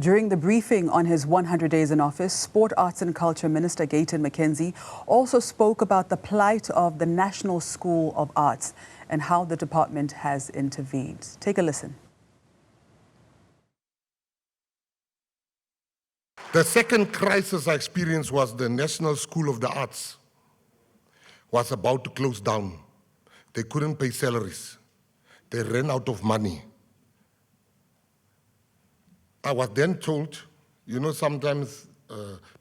During the briefing on his 100 days in office, Sport, Arts and Culture Minister Gayton McKenzie also spoke about the plight of the National School of Arts and how the department has intervened. Take a listen. The second crisis I experienced was the National School of the Arts was about to close down. They couldn't pay salaries. They ran out of money. I was then told, you know, sometimes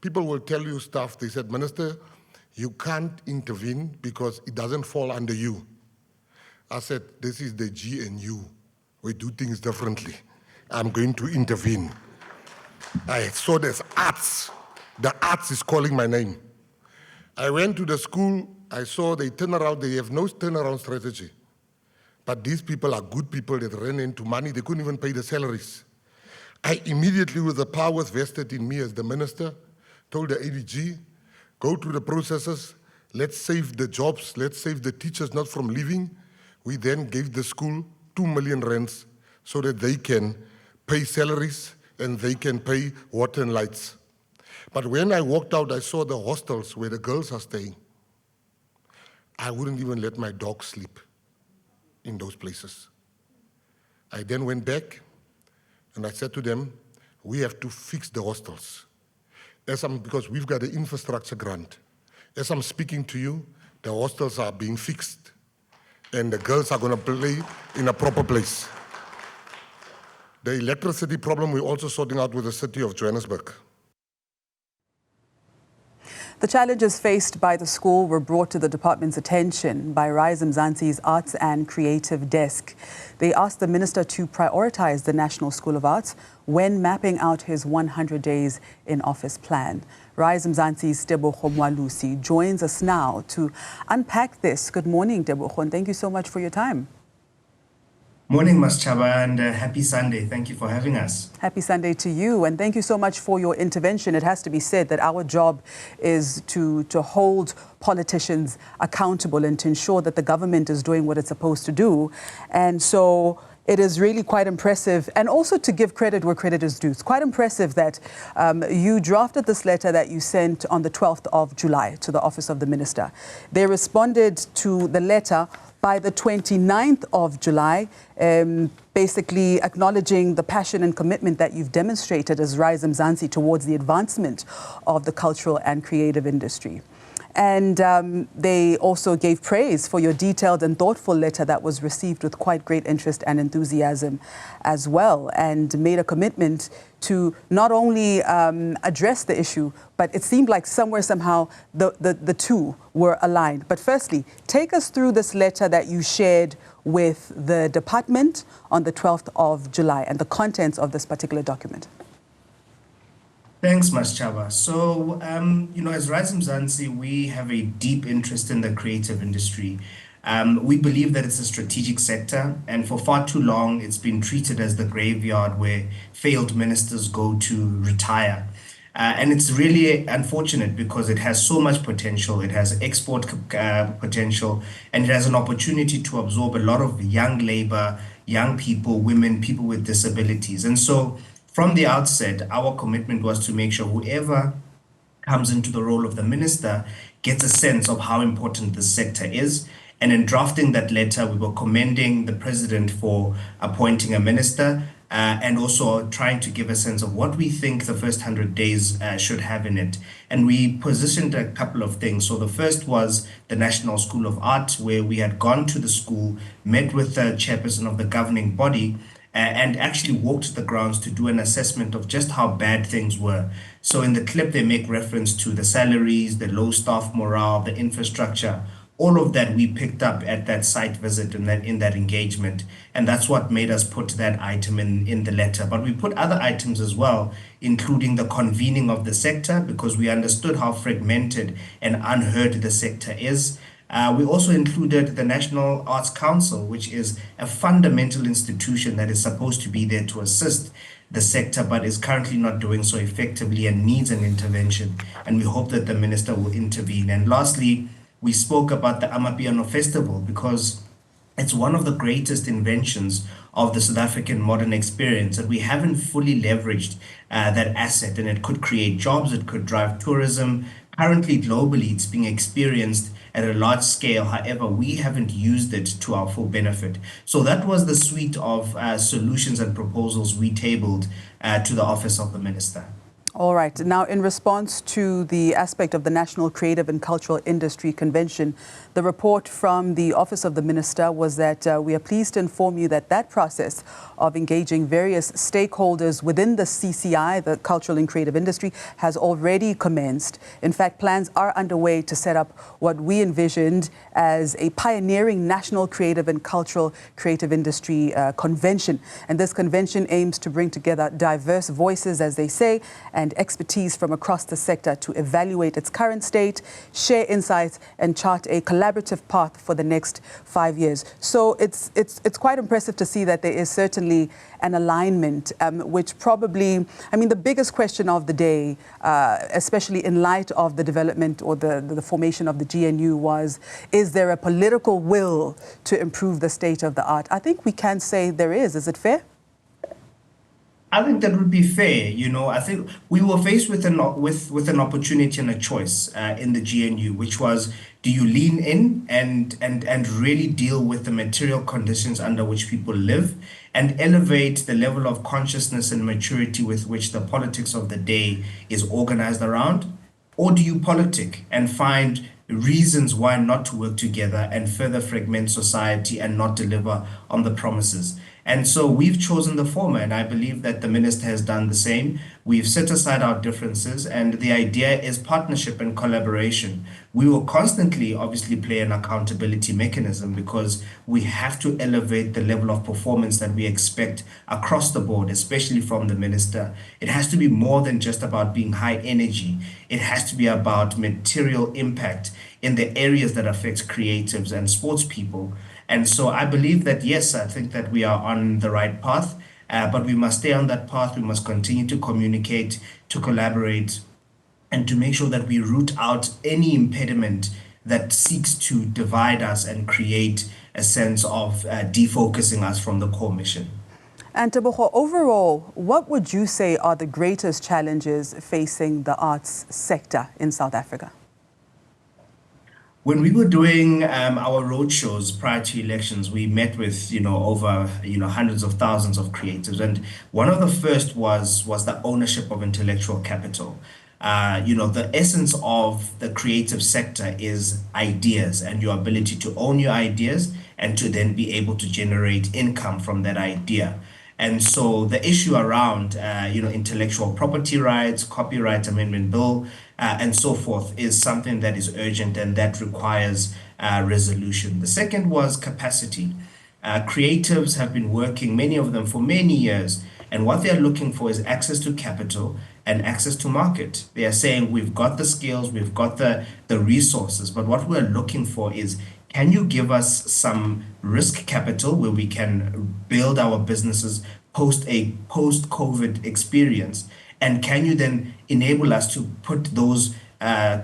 people will tell you stuff. They said, Minister, you can't intervene because it doesn't fall under you. I said, this is the GNU. We do things differently. I'm going to intervene. I saw there's arts. The arts is calling my name. I went to the school. I saw they turn around. They have no turnaround strategy. But these people are good people that ran into money. They couldn't even pay the salaries. I immediately, with the powers vested in me as the minister, told the ADG, go through the processes, let's save the jobs, let's save the teachers not from leaving. We then gave the school 2 million rands so that they can pay salaries and they can pay water and lights. But when I walked out, I saw the hostels where the girls are staying. I wouldn't even let my dog sleep in those places. I then went back and I said to them, we have to fix the hostels. Because we've got the infrastructure grant. As I'm speaking to you, the hostels are being fixed and the girls are going to play in a proper place. The electricity problem we're also sorting out with the city of Johannesburg. The challenges faced by the school were brought to the department's attention by Mzansi's Arts and Creative Desk. They asked the minister to prioritize the National School of Arts when mapping out his 100 days in office plan. Mzansi's Tebogo Moalusi joins us now to unpack this. Good morning, Tebogo, and thank you so much for your time. Morning, Ms. Chaba, and happy Sunday. Thank you for having us. Happy Sunday to you, and thank you so much for your intervention. It has to be said that our job is to hold politicians accountable and to ensure that the government is doing what it's supposed to do. And so it is really quite impressive, and also to give credit where credit is due. It's quite impressive that you drafted this letter that you sent on the 12th of July to the Office of the Minister. They responded to the letter by the 29th of July, basically acknowledging the passion and commitment that you've demonstrated as Mzansi towards the advancement of the cultural and creative industry. And they also gave praise for your detailed and thoughtful letter that was received with quite great interest and enthusiasm as well, and made a commitment to not only address the issue, but it seemed like somehow the two were aligned. But firstly, take us through this letter that you shared with the department on the 12th of July and the contents of this particular document. Thanks, Ms. Chaba. So, you know, as Mzansi, we have a deep interest in the creative industry. We believe that it's a strategic sector, and for far too long, it's been treated as the graveyard where failed ministers go to retire. And it's really unfortunate because it has so much potential. It has export potential, and it has an opportunity to absorb a lot of young labor, young people, women, people with disabilities. And so from the outset, our commitment was to make sure whoever comes into the role of the minister gets a sense of how important this sector is. And in drafting that letter, we were commending the president for appointing a minister and also trying to give a sense of what we think the first 100 days should have in it. And we positioned a couple of things. So the first was the National School of Art, where we had gone to the school, met with the chairperson of the governing body, and actually walked the grounds to do an assessment of just how bad things were. So in the clip, they make reference to the salaries, the low staff morale, the infrastructure. All of that we picked up at that site visit and in that engagement. And that's what made us put that item in the letter. But we put other items as well, including the convening of the sector, because we understood how fragmented and unheard the sector is. We also included the National Arts Council, which is a fundamental institution that is supposed to be there to assist the sector, but is currently not doing so effectively and needs an intervention. And we hope that the minister will intervene. And lastly, we spoke about the Amapiano Festival, because It's one of the greatest inventions of the South African modern experience, and we haven't fully leveraged that asset. And it could create jobs, it could drive tourism. Currently, globally, it's being experienced at a large scale. However, we haven't used it to our full benefit. So that was the suite of solutions and proposals we tabled to the Office of the Minister. All right. Now, in response to the aspect of the National Creative and Cultural Industry Convention, the report from the Office of the Minister was that we are pleased to inform you that that process of engaging various stakeholders within the CCI, the cultural and creative industry, has already commenced. In fact, plans are underway to set up what we envisioned as a pioneering national creative and cultural creative industry convention. And this convention aims to bring together diverse voices, as they say, and expertise from across the sector to evaluate its current state, share insights, and chart a collaborative path for the next 5 years. So it's quite impressive to see that there is certainly an alignment, which probably, I mean, the biggest question of the day, especially in light of the development or the formation of the GNU, was, is there a political will to improve the state of the art? I think we can say there is. Is it fair? I think that would be fair. You know, I think we were faced with an opportunity and a choice in the GNU, which was, do you lean in and really deal with the material conditions under which people live and elevate the level of consciousness and maturity with which the politics of the day is organized around? Or do you politic and find reasons why not to work together and further fragment society and not deliver on the promises? And so we've chosen the former, and I believe that the minister has done the same. We've set aside our differences, and the idea is partnership and collaboration. We will constantly, obviously, play an accountability mechanism because we have to elevate the level of performance that we expect across the board, especially from the minister. It has to be more than just about being high energy. It has to be about material impact in the areas that affect creatives and sports people. And so I believe that, yes, I think that we are on the right path, but we must stay on that path. We must continue to communicate, to collaborate, and to make sure that we root out any impediment that seeks to divide us and create a sense of defocusing us from the core mission. And Tebogo, overall, what would you say are the greatest challenges facing the arts sector in South Africa? When we were doing our roadshows prior to elections, we met with over hundreds of thousands of creatives, and one of the first was the ownership of intellectual capital. The essence of the creative sector is ideas and your ability to own your ideas and to then be able to generate income from that idea. And so the issue around, intellectual property rights, copyright amendment bill, and so forth is something that is urgent and that requires resolution. The second was capacity. Creatives have been working, many of them, for many years, and what they're looking for is access to capital and access to market. They are saying, we've got the skills, we've got the resources, but what we're looking for is, can you give us some risk capital where we can build our businesses post-COVID experience? And can you then enable us to put those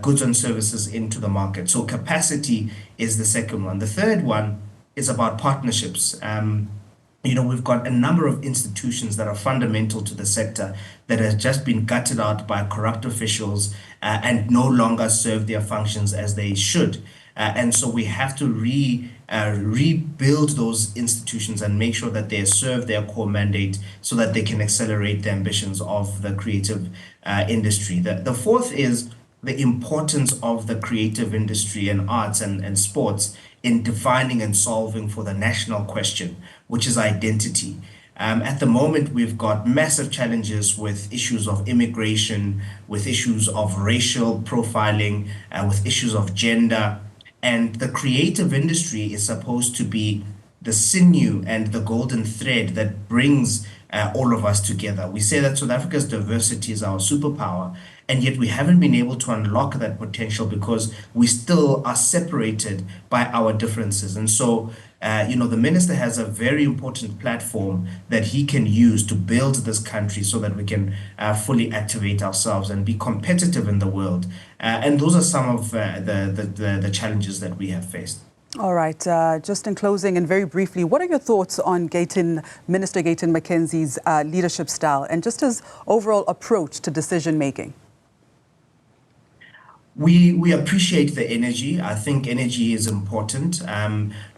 goods and services into the market? So capacity is the second one. The third one is about partnerships. We've got a number of institutions that are fundamental to the sector that has just been gutted out by corrupt officials and no longer serve their functions as they should. And so we have to rebuild those institutions and make sure that they serve their core mandate so that they can accelerate the ambitions of the creative industry. The fourth is the importance of the creative industry and arts and sports in defining and solving for the national question, which is identity. At the moment, we've got massive challenges with issues of immigration, with issues of racial profiling, with issues of gender. And the creative industry is supposed to be the sinew and the golden thread that brings all of us together. We say that South Africa's diversity is our superpower, and yet we haven't been able to unlock that potential because we still are separated by our differences. And so, the minister has a very important platform that he can use to build this country so that we can fully activate ourselves and be competitive in the world. And those are some of the challenges that we have faced. All right. Just in closing and very briefly, what are your thoughts on Minister Gayton McKenzie's leadership style and just his overall approach to decision making? We appreciate the energy. I think energy is important.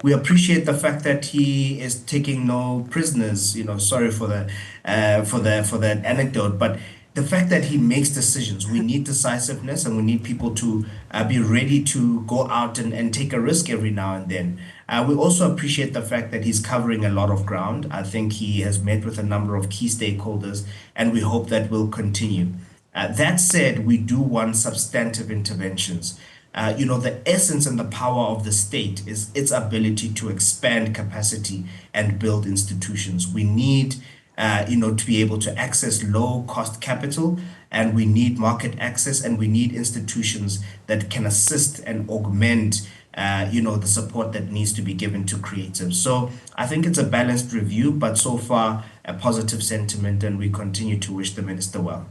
We appreciate the fact that he is taking no prisoners. Sorry for that anecdote, but the fact that he makes decisions. We need decisiveness, and we need people to be ready to go out and take a risk every now and then. We also appreciate the fact that he's covering a lot of ground. I think he has met with a number of key stakeholders, and we hope that will continue. That said, we do want substantive interventions. The essence and the power of the state is its ability to expand capacity and build institutions. We need, to be able to access low-cost capital, and we need market access, and we need institutions that can assist and augment, the support that needs to be given to creatives. So I think it's a balanced review, but so far a positive sentiment, and we continue to wish the minister well.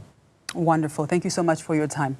Wonderful. Thank you so much for your time.